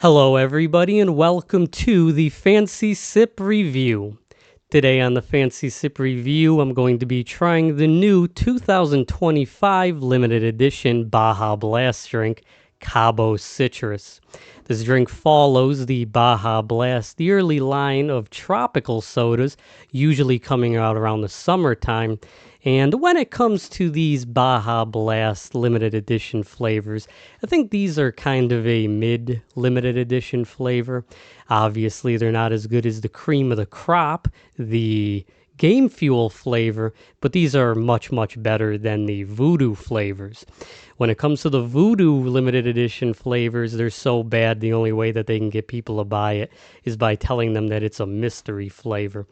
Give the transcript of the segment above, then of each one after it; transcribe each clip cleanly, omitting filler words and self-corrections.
Hello everybody and welcome to the Fancy Sip Review. Today on the Fancy Sip Review, I'm going to be trying the new 2025 limited edition Baja Blast drink, Cabo Citrus. This drink follows the Baja Blast yearly line of tropical sodas, usually coming out around the summertime. And when it comes to these Baja Blast limited edition flavors, I think these are kind of a mid limited edition flavor. Obviously, they're not as good as the cream of the crop, the Game Fuel flavor, but these are much, much better than the Voodoo flavors. When it comes to the Voodoo limited edition flavors, they're so bad, the only way that they can get people to buy it is by telling them that it's a mystery flavor.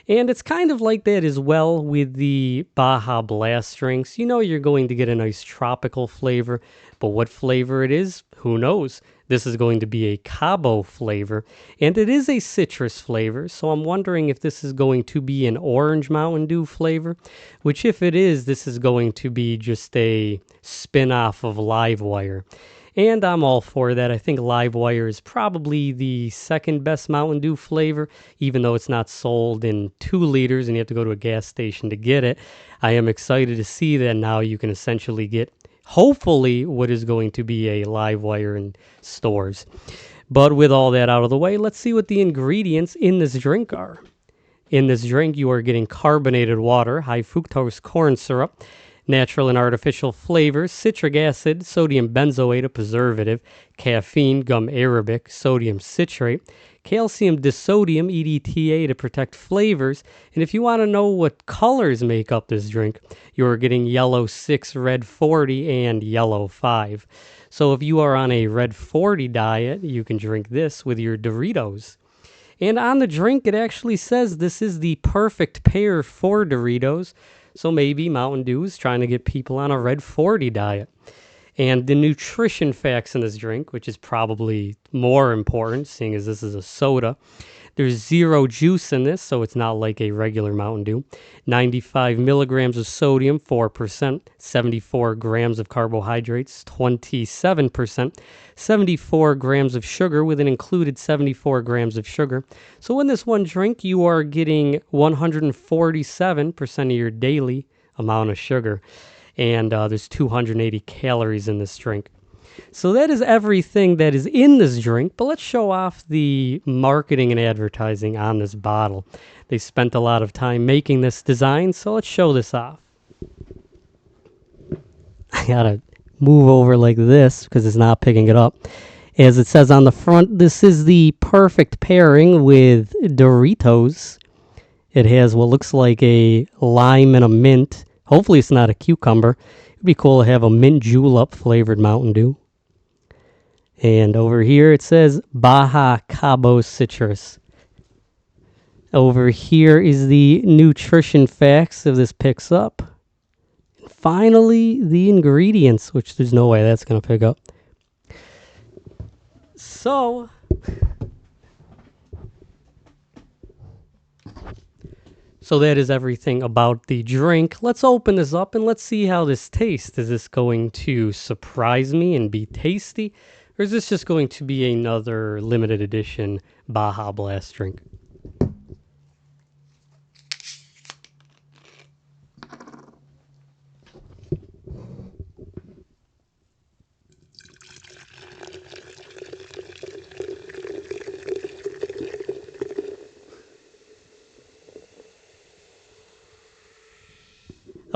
And it's kind of like that as well with the Baja Blast drinks. You know you're going to get a nice tropical flavor, but what flavor it is, who knows? This is going to be a Cabo flavor, and it is a citrus flavor, so I'm wondering if this is going to be an orange Mountain Dew flavor, which if it is, this is going to be just a spin-off of Livewire. And I'm all for that. I think Livewire is probably the second best Mountain Dew flavor, even though it's not sold in 2 liters and you have to go to a gas station to get it. I am excited to see that now you can essentially get, hopefully, what is going to be a Livewire in stores. But with all that out of the way, let's see what the ingredients in this drink are. In this drink, you are getting carbonated water, high fructose corn syrup, natural and artificial flavors, citric acid, sodium benzoate, a preservative, caffeine, gum arabic, sodium citrate, calcium disodium, EDTA, to protect flavors. And if you want to know what colors make up this drink, you're getting yellow 6, red 40, and yellow 5. So if you are on a red 40 diet, you can drink this with your Doritos. And on the drink, it actually says this is the perfect pair for Doritos. So maybe Mountain Dew is trying to get people on a red 40 diet. And the nutrition facts in this drink, which is probably more important, seeing as this is a soda. There's 0 juice in this, so it's not like a regular Mountain Dew. 95 milligrams of sodium, 4%. 74 grams of carbohydrates, 27%. 74 grams of sugar with an included 74 grams of sugar. So in this one drink, you are getting 147% of your daily amount of sugar. And there's 280 calories in this drink. So that is everything that is in this drink, but let's show off the marketing and advertising on this bottle. They spent a lot of time making this design, so let's show this off. I gotta move over like this because it's not picking it up. As it says on the front, this is the perfect pairing with Doritos. It has what looks like a lime and a mint. Hopefully it's not a cucumber. It'd be cool to have a mint julep flavored Mountain Dew. And over here it says Baja Cabo Citrus. Over here is the nutrition facts if this picks up. And finally, the ingredients, which there's no way that's going to pick up. So that is everything about the drink. Let's open this up and let's see how this tastes. Is this going to surprise me and be tasty? Or is this just going to be another limited edition Baja Blast drink?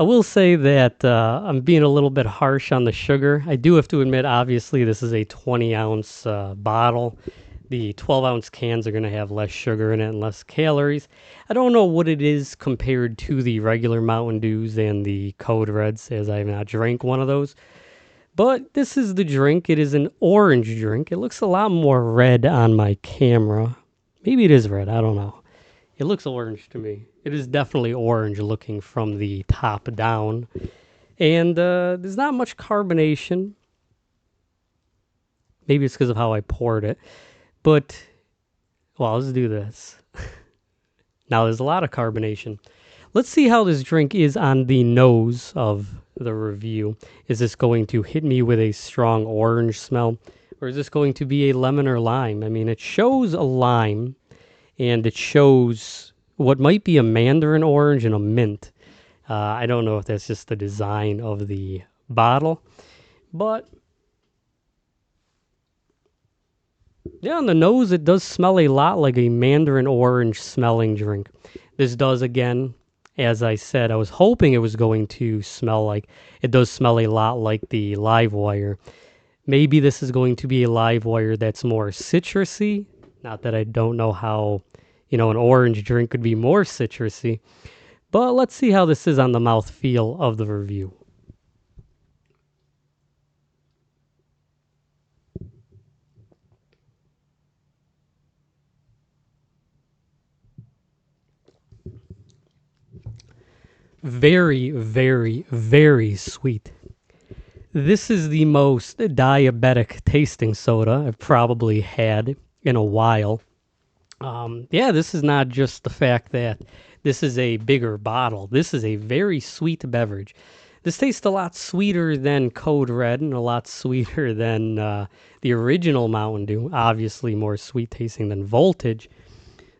I will say that I'm being a little bit harsh on the sugar. I do have to admit, obviously, this is a 20-ounce bottle. The 12-ounce cans are going to have less sugar in it and less calories. I don't know what it is compared to the regular Mountain Dews and the Code Reds, as I have not drank one of those. But this is the drink. It is an orange drink. It looks a lot more red on my camera. Maybe it is red. I don't know. It looks orange to me. It is definitely orange looking from the top down. And there's not much carbonation. Maybe it's because of how I poured it. But, well, let's do this. Now there's a lot of carbonation. Let's see how this drink is on the nose of the review. Is this going to hit me with a strong orange smell? Or is this going to be a lemon or lime? I mean, it shows a lime, and it shows what might be a mandarin orange and a mint. I don't know if that's just the design of the bottle, but yeah, on the nose, it does smell a lot like a mandarin orange smelling drink. This does, again, as I said, I was hoping it was going to smell like, it does smell a lot like the Live Wire. Maybe this is going to be a Live Wire that's more citrusy. Not that I don't know how, an orange drink could be more citrusy. But let's see how this is on the mouth feel of the review. Very, very, very sweet. This is the most diabetic tasting soda I've probably had in a while. Yeah, this is not just the fact that this is a bigger bottle. This is a very sweet beverage. This tastes a lot sweeter than Code Red and a lot sweeter than the original Mountain Dew. Obviously more sweet tasting than Voltage.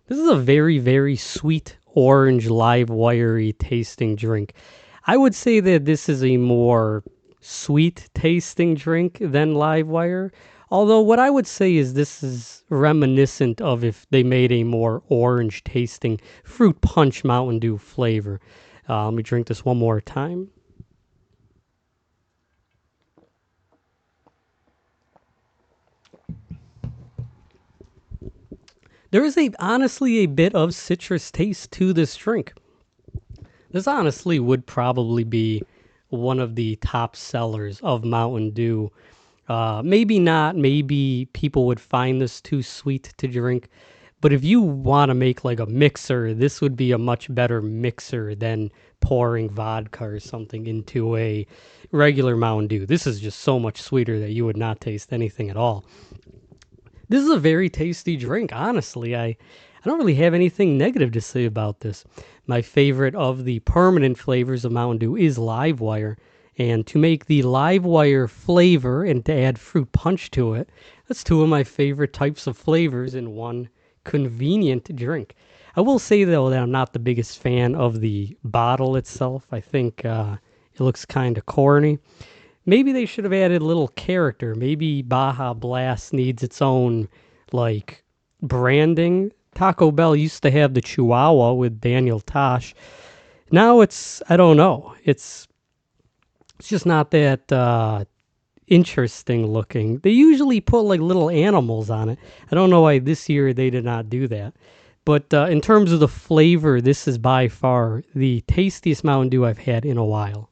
This is a very, very sweet orange live wiry tasting drink. I would say that this is a more sweet tasting drink than live wire. Although what I would say is this is reminiscent of if they made a more orange tasting fruit punch Mountain Dew flavor. Let me drink this one more time. There is honestly a bit of citrus taste to this drink. This honestly would probably be one of the top sellers of Mountain Dew. Maybe not. Maybe people would find this too sweet to drink. But if you want to make like a mixer, this would be a much better mixer than pouring vodka or something into a regular Mountain Dew. This is just so much sweeter that you would not taste anything at all. This is a very tasty drink, honestly. I don't really have anything negative to say about this. My favorite of the permanent flavors of Mountain Dew is Live Wire. And to make the Live Wire flavor and to add fruit punch to it, that's two of my favorite types of flavors in one convenient drink. I will say, though, that I'm not the biggest fan of the bottle itself. I think it looks kind of corny. Maybe they should have added a little character. Maybe Baja Blast needs its own, like, branding. Taco Bell used to have the Chihuahua with Daniel Tosh. Now I don't know. It's just not that interesting looking. They usually put, like, little animals on it. I don't know why this year they did not do that. But in terms of the flavor, this is by far the tastiest Mountain Dew I've had in a while.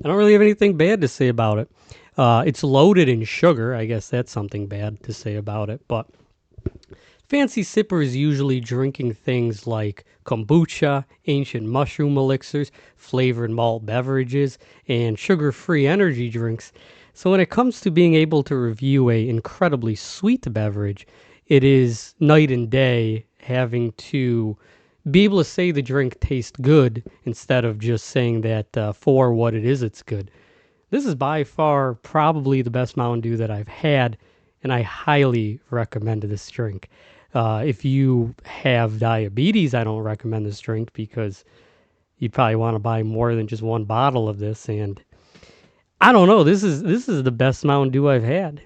I don't really have anything bad to say about it. It's loaded in sugar. I guess that's something bad to say about it. But fancy sippers usually drinking things like kombucha, ancient mushroom elixirs, flavored malt beverages, and sugar-free energy drinks. So when it comes to being able to review a incredibly sweet beverage, it is night and day having to be able to say the drink tastes good instead of just saying that for what it is, it's good. This is by far probably the best Mountain Dew that I've had, and I highly recommend this drink. If you have diabetes, I don't recommend this drink because you'd probably want to buy more than just one bottle of this. And I don't know. This is the best Mountain Dew I've had.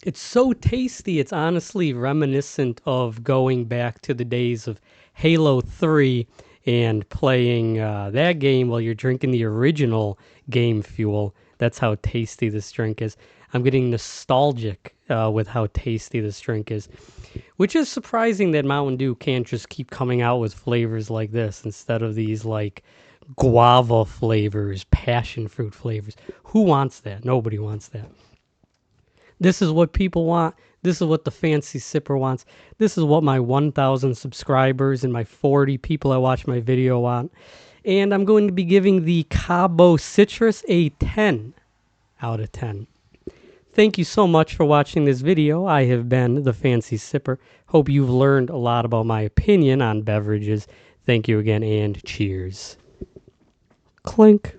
It's so tasty. It's honestly reminiscent of going back to the days of Halo 3 and playing that game while you're drinking the original Game Fuel. That's how tasty this drink is. I'm getting nostalgic with how tasty this drink is, which is surprising that Mountain Dew can't just keep coming out with flavors like this instead of these like guava flavors, passion fruit flavors. Who wants that? Nobody wants that. This is what people want. This is what the fancy sipper wants. This is what my 1,000 subscribers and my 40 people that watch my video want. And I'm going to be giving the Cabo Citrus a 10 out of 10. Thank you so much for watching this video. I have been the Fancy Sipper. Hope you've learned a lot about my opinion on beverages Thank you again and cheers. Clink.